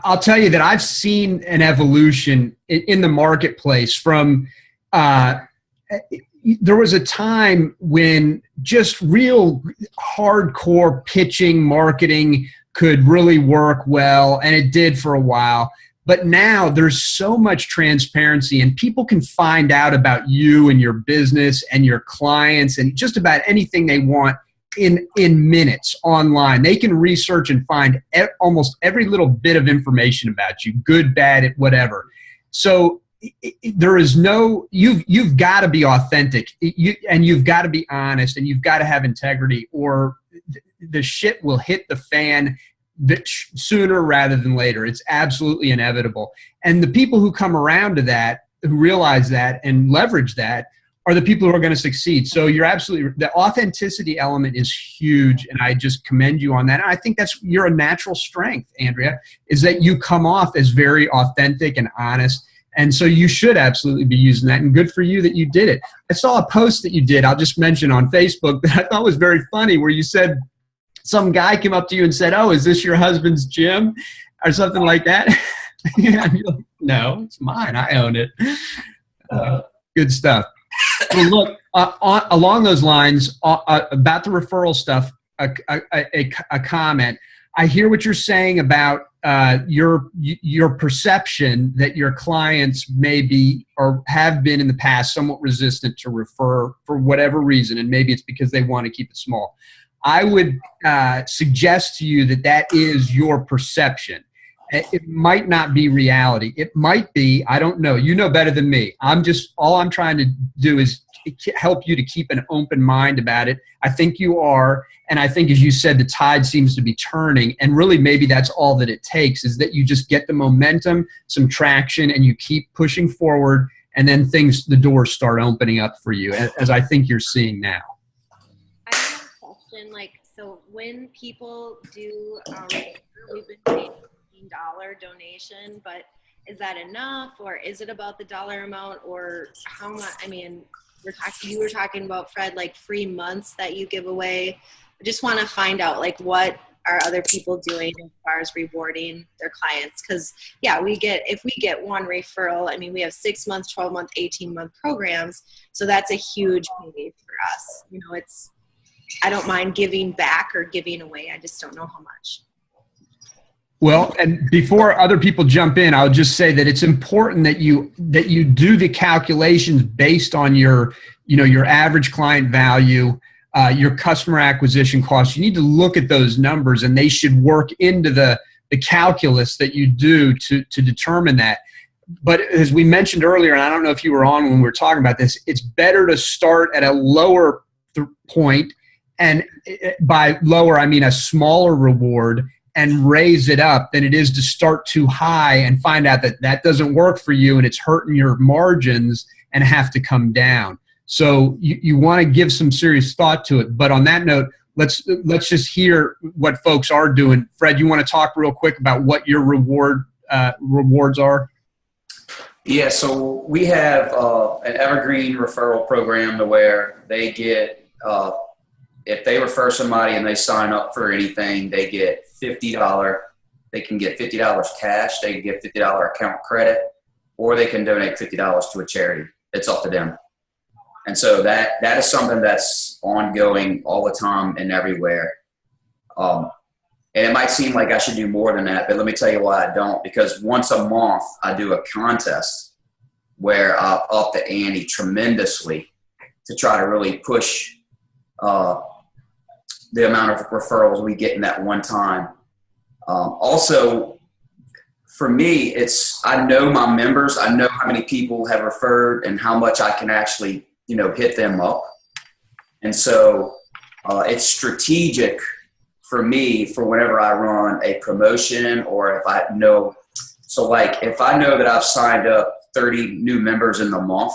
I'll tell you that I've seen an evolution in the marketplace from, there was a time when just real hardcore pitching marketing could really work well, and it did for a while. But now there's so much transparency, and people can find out about you and your business and your clients and just about anything they want in minutes online. They can research and find almost every little bit of information about you, good, bad, whatever. So there is no, you've got to be authentic, and you've got to be honest, and you've got to have integrity, or the shit will hit the fan sooner rather than later. It's absolutely inevitable. And the people who come around to that, who realize that and leverage that, are the people who are going to succeed. So you're absolutely, the authenticity element is huge, and I just commend you on that. And I think you're a natural strength, Andrea, is that you come off as very authentic and honest. And so you should absolutely be using that, and good for you that you did it. I saw a post that you did, I'll just mention on Facebook, that I thought was very funny, where you said some guy came up to you and said, "Oh, is this your husband's gym?" or something like that. Like, no, it's mine. I own it. Good stuff. Well, look, along those lines, about the referral stuff, a comment. I hear what you're saying about your perception that your clients may be or have been in the past somewhat resistant to refer for whatever reason, and maybe it's because they want to keep it small. I would suggest to you that is your perception. It might not be reality. It might be, I don't know. You know better than me. All I'm trying to do is help you to keep an open mind about it. I think you are. And I think, as you said, the tide seems to be turning. And really, maybe that's all that it takes, is that you just get the momentum, some traction, and you keep pushing forward. And then the doors start opening up for you, as I think you're seeing now. I have a question. So when people do, we've been paying $15 donation, but is that enough, or is it about the dollar amount, or how much? I mean, you were talking about, Fred, like free months that you give away. I just want to find out, like, what are other people doing as far as rewarding their clients? Because if we get one referral, I mean, we have 6 months, 12-month, 18-month programs, so that's a huge payday for us. I don't mind giving back or giving away. I just don't know how much. Well, and before other people jump in, I'll just say that it's important that you do the calculations based on your average client value, your customer acquisition costs. You need to look at those numbers, and they should work into the calculus that you do to determine that. But as we mentioned earlier, and I don't know if you were on when we were talking about this, it's better to start at a lower point, and by lower, I mean a smaller reward, and raise it up, than it is to start too high and find out that doesn't work for you and it's hurting your margins and have to come down. So you want to give some serious thought to it. But on that note, let's just hear what folks are doing. Fred, you want to talk real quick about what your rewards are? Yeah, so we have an evergreen referral program to where they get if they refer somebody and they sign up for anything, they get $50. They can get $50 cash. They can get $50 account credit, or they can donate $50 to a charity. It's up to them. And so that is something that's ongoing all the time and everywhere. And it might seem like I should do more than that, but let me tell you why I don't. Because once a month, I do a contest where I up the ante tremendously to try to really push the amount of referrals we get in that one time. Also, for me, I know my members. I know how many people have referred and how much I can actually, hit them up. And so it's strategic for me for whenever I run a promotion, or if I know. So if I know that I've signed up 30 new members in the month,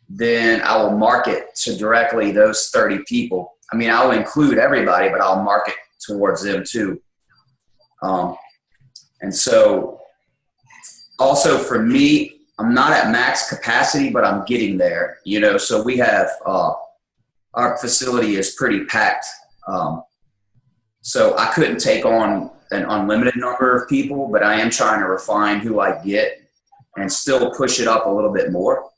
then I will market to directly those 30 people. I mean, I'll include everybody, but I'll market towards them too. And so also for me, I'm not at max capacity, but I'm getting there, so we have, our facility is pretty packed. So I couldn't take on an unlimited number of people, but I am trying to refine who I get and still push it up a little bit more.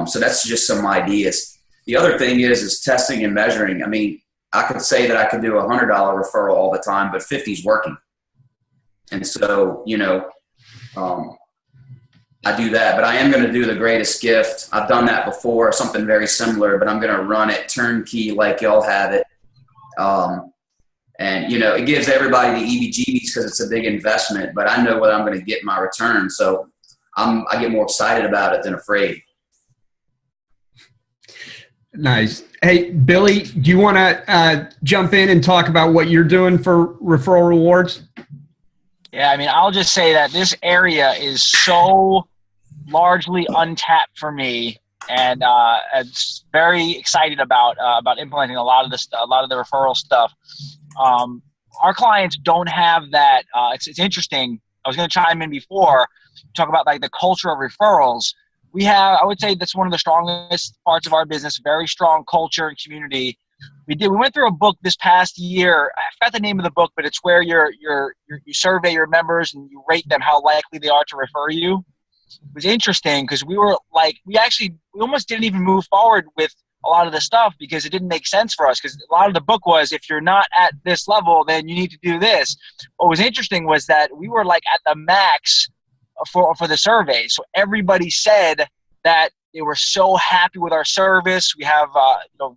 So that's just some ideas. The other thing is testing and measuring. I mean, I could say that I could do a $100 referral all the time, but 50 is working. And so, I do that, but I am going to do the greatest gift. I've done that before, something very similar, but I'm going to run it turnkey like y'all have it. And, it gives everybody the EBGBs because it's a big investment, but I know what I'm going to get in my return. So I get more excited about it than afraid. Nice. Hey, Billy, do you want to jump in and talk about what you're doing for referral rewards? Yeah, I mean, I'll just say that this area is so largely untapped for me, and it's very excited about implementing a lot of the referral stuff. Our clients don't have that. It's interesting. I was going to chime in before, talk about like the culture of referrals. We have, I would say that's one of the strongest parts of our business, very strong culture and community. We went through a book this past year. I forgot the name of the book, but it's where you survey your members and you rate them how likely they are to refer you. It was interesting because we almost didn't even move forward with a lot of the stuff because it didn't make sense for us, because a lot of the book was, if you're not at this level, then you need to do this. What was interesting was that we were like at the max for the survey. So everybody said that they were so happy with our service. We have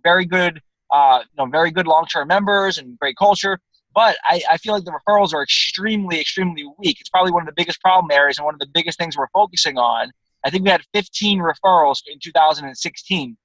very good long-term members and great culture. But I feel like the referrals are extremely, extremely weak. It's probably one of the biggest problem areas and one of the biggest things we're focusing on. I think we had 15 referrals in 2016.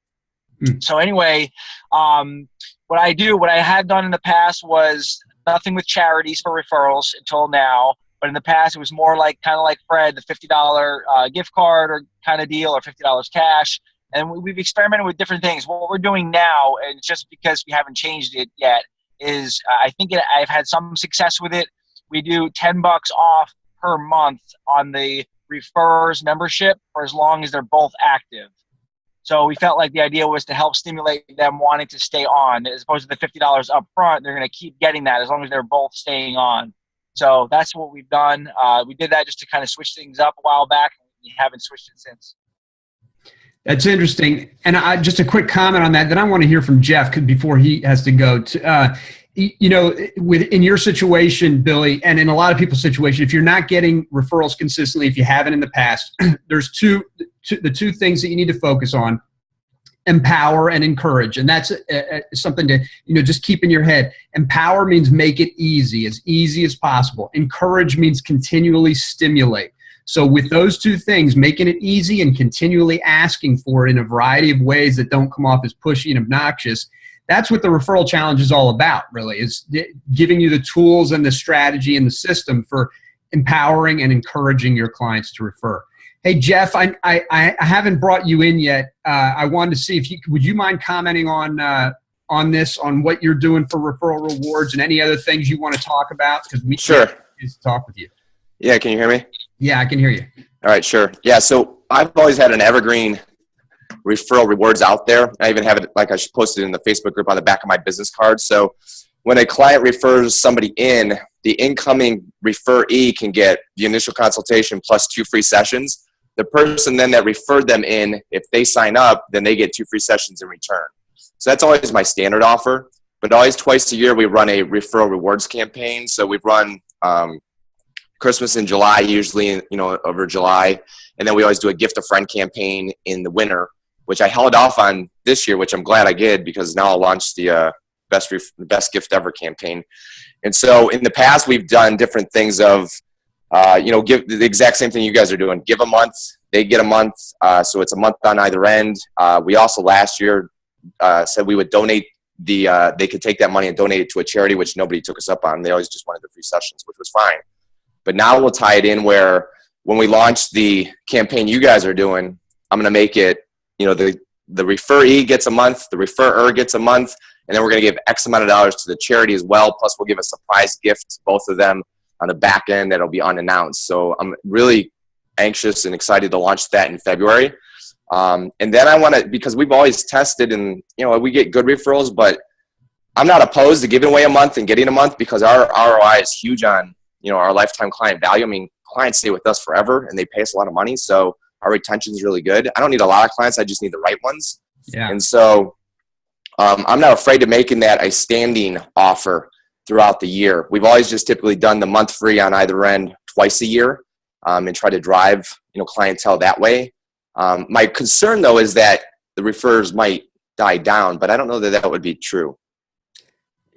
So anyway, what I had done in the past was nothing with charities for referrals until now. But in the past, it was more like kind of like Fred, the $50 gift card or kind of deal, or $50 cash. And we've experimented with different things. What we're doing now, and just because we haven't changed it yet, is I've had some success with it. We do $10 off per month on the refers membership for as long as they're both active. So we felt like the idea was to help stimulate them wanting to stay on, as opposed to the $50 up front. They're going to keep getting that as long as they're both staying on. So that's what we've done. We did that just to kind of switch things up a while back. We haven't switched it since. That's interesting. And just a quick comment on that. Then I want to hear from Jeff before he has to go. In your situation, Billy, and in a lot of people's situation, if you're not getting referrals consistently, if you haven't in the past, there's the two things that you need to focus on: empower and encourage. And that's something to just keep in your head. Empower means make it easy as possible. Encourage means continually stimulate. So with those two things, making it easy and continually asking for it in a variety of ways that don't come off as pushy and obnoxious, that's what the referral challenge is all about, really, is giving you the tools and the strategy and the system for empowering and encouraging your clients to refer. Hey, Jeff, I haven't brought you in yet. I wanted to see if would you mind commenting on this, on what you're doing for referral rewards and any other things you want to talk about? Because we Sure. need to talk with you. Yeah, can you hear me? Yeah, I can hear you. All right, sure. Yeah, so I've always had an evergreen referral rewards out there. I even have it, like I posted in the Facebook group, on the back of my business card. So when a client refers somebody in, the incoming referee can get the initial consultation plus 2 free sessions. The person then that referred them in, if they sign up, then they get 2 free sessions in return. So that's always my standard offer. But always twice a year we run a referral rewards campaign. So we run Christmas in July, usually, over July. And then we always do a gift a friend campaign in the winter, which I held off on this year, which I'm glad I did, because now I'll launch the best gift ever campaign. And so in the past, we've done different things of, give the exact same thing you guys are doing. Give a month, they get a month. So it's a month on either end. We also last year said we would donate they could take that money and donate it to a charity, which nobody took us up on. They always just wanted the free sessions, which was fine. But now we'll tie it in where when we launch the campaign you guys are doing, I'm going to make it, the referee gets a month, the referrer gets a month, and then we're going to give X amount of dollars to the charity as well. Plus we'll give a surprise gift to both of them on the back end that'll be unannounced. So I'm really anxious and excited to launch that in February. And then I want to, because we've always tested and, we get good referrals, but I'm not opposed to giving away a month and getting a month, because our ROI is huge on, our lifetime client value. I mean, clients stay with us forever and they pay us a lot of money. So our retention is really good. I don't need a lot of clients. I just need the right ones. Yeah. And so I'm not afraid of making that a standing offer throughout the year. We've always just typically done the month free on either end twice a year, and try to drive, clientele that way. My concern though is that the referrers might die down, but I don't know that that would be true.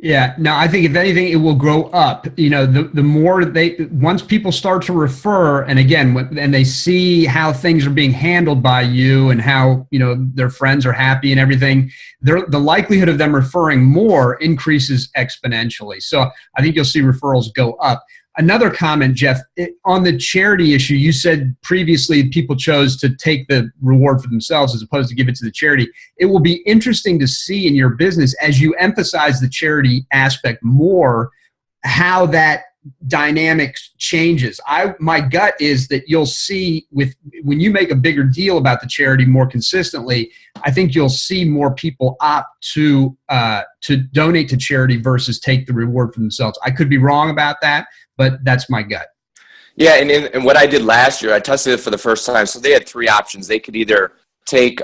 Yeah, no, I think if anything, it will grow up. The more once people start to refer, and again, and they see how things are being handled by you and how, their friends are happy and everything, the likelihood of them referring more increases exponentially. So I think you'll see referrals go up. Another comment, Jeff, on the charity issue, you said previously people chose to take the reward for themselves as opposed to give it to the charity. It will be interesting to see in your business as you emphasize the charity aspect more, how that dynamic changes. My gut is that you'll see when you make a bigger deal about the charity more consistently, I think you'll see more people opt to donate to charity versus take the reward for themselves. I could be wrong about that, but that's my gut. Yeah, and what I did last year, I tested it for the first time. So they had three options. They could either take,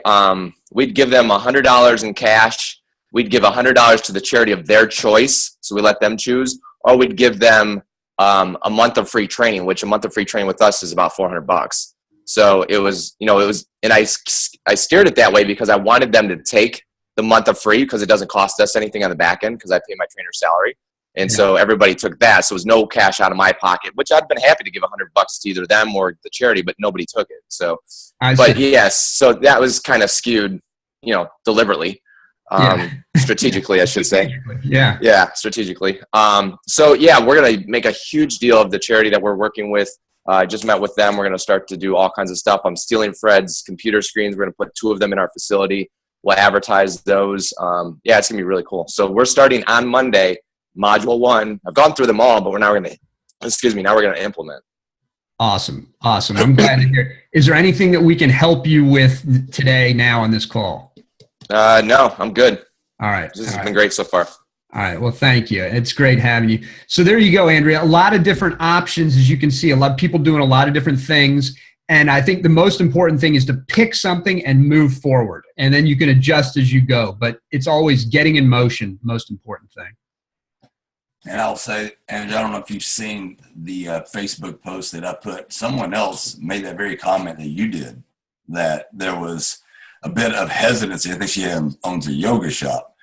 we'd give them $100 in cash. We'd give $100 to the charity of their choice. So we let them choose. Or we'd give them a month of free training, which a month of free training with us is about $400. So it was, and I steered it that way because I wanted them to take the month of free because it doesn't cost us anything on the back end because I pay my trainer's salary. And so everybody took that. So it was no cash out of my pocket, which I'd been happy to give $100 to either them or the charity, but nobody took it. So, but yes, so that was kind of skewed, deliberately, strategically, I should say. Yeah, strategically. So yeah, we're going to make a huge deal of the charity that we're working with. I just met with them. We're going to start to do all kinds of stuff. I'm stealing Fred's computer screens. We're going to put 2 of them in our facility. We'll advertise those. Yeah, it's going to be really cool. So we're starting on Monday. Module 1. I've gone through them all, but now we're going to implement. Awesome. I'm glad to hear. Is there anything that we can help you with today now on this call? No, I'm good. All right. This has been great so far. All right. Well, thank you. It's great having you. So there you go, Andrea. A lot of different options, as you can see, a lot of people doing a lot of different things. And I think the most important thing is to pick something and move forward. And then you can adjust as you go. But it's always getting in motion, most important thing. And I'll say, and I don't know if you've seen the Facebook post that I put, someone else made that very comment that you did, that there was a bit of hesitancy. I think she owns a yoga shop.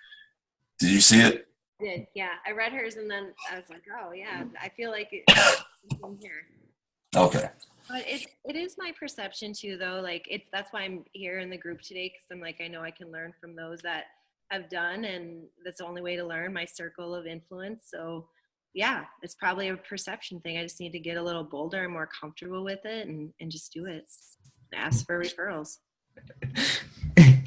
Did you see it? I did, yeah. I read hers and then I was like, oh yeah, I feel like it's something here. Okay. But it is my perception too, though. Like that's why I'm here in the group today, because I'm like, I know I can learn from those that I've done, and that's the only way to learn, my circle of influence. So yeah, it's probably a perception thing. I just need to get a little bolder and more comfortable with it and just do it. Ask for referrals.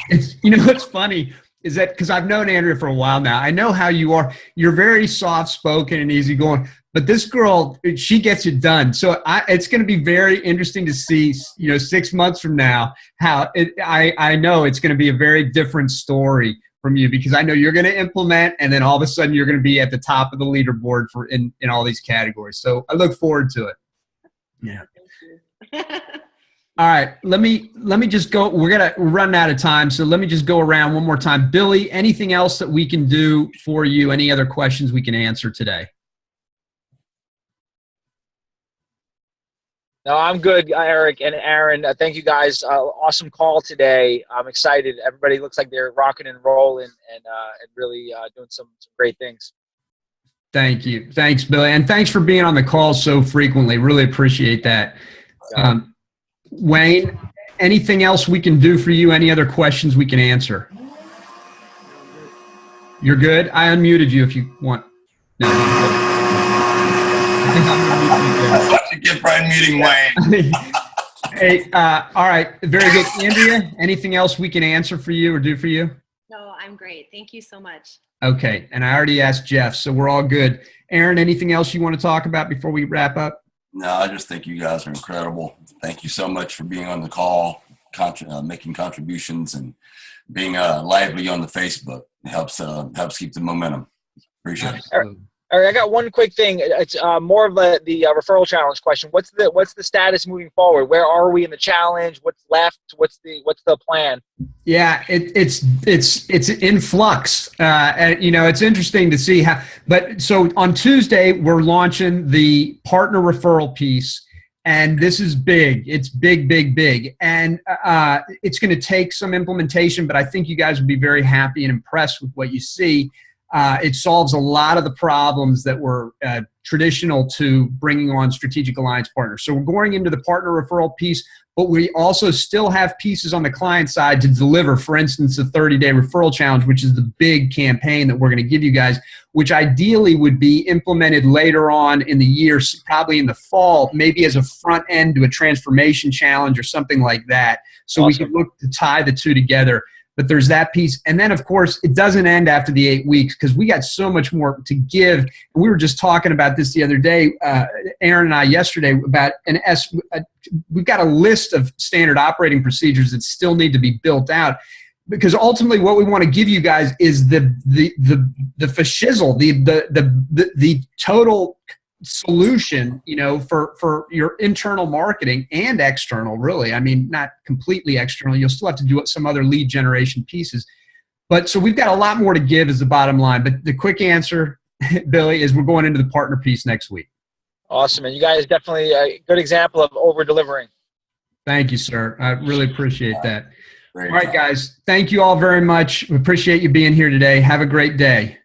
What's funny is that because I've known Andrea for a while now, I know how you are. You're very soft-spoken and easygoing, but this girl, she gets it done. So it's going to be very interesting to see, 6 months from now, how I know it's going to be a very different story from you, because I know you're going to implement, and then all of a sudden you're going to be at the top of the leaderboard in all these categories. So I look forward to it. Yeah. All right. Let me just go. We're running out of time. So let me just go around one more time. Billy, anything else that we can do for you? Any other questions we can answer today? No, I'm good, Eric and Aaron. Thank you guys. Awesome call today. I'm excited. Everybody looks like they're rocking and rolling and really doing some great things. Thank you. Thanks, Billy. And thanks for being on the call so frequently. Really appreciate that. Wayne, anything else we can do for you? Any other questions we can answer? You're good? I unmuted you if you want. No, I thought you kept right muting Wayne. Hey, all right. Very good. Andrea, anything else we can answer for you or do for you? No, I'm great. Thank you so much. Okay. And I already asked Jeff, so we're all good. Aaron, anything else you want to talk about before we wrap up? No, I just think you guys are incredible. Thank you so much for being on the call, making contributions, and being lively on the Facebook. It helps keep the momentum. Appreciate it. All right, I got one quick thing. It's more of the referral challenge question. What's the status moving forward? Where are we in the challenge? What's left? What's the plan? Yeah, it's in flux. And, you know, it's interesting to see how. But so on Tuesday, we're launching the partner referral piece, and this is big. It's big, big, big, and it's going to take some implementation. But I think you guys will be very happy and impressed with what you see. It solves a lot of the problems that were traditional to bringing on strategic alliance partners. So we're going into the partner referral piece, but we also still have pieces on the client side to deliver, for instance, the 30-day referral challenge, which is the big campaign that we're going to give you guys, which ideally would be implemented later on in the year, probably in the fall, maybe as a front end to a transformation challenge or something like that. So awesome. We can look to tie the two together. But there's that piece. And then, of course, it doesn't end after the 8 weeks because we got so much more to give. And we were just talking about this the other day, Aaron and I yesterday, about we've got a list of standard operating procedures that still need to be built out. Because ultimately what we want to give you guys is the fashizzle, the total solution, you know, for your internal marketing and external, really. I mean, not completely external. You'll still have to do some other lead generation pieces. But so we've got a lot more to give is the bottom line. But the quick answer, Billy, is we're going into the partner piece next week. Awesome. And you guys definitely a good example of over-delivering. Thank you, sir. I really appreciate that. Great. All right, guys. Thank you all very much. We appreciate you being here today. Have a great day.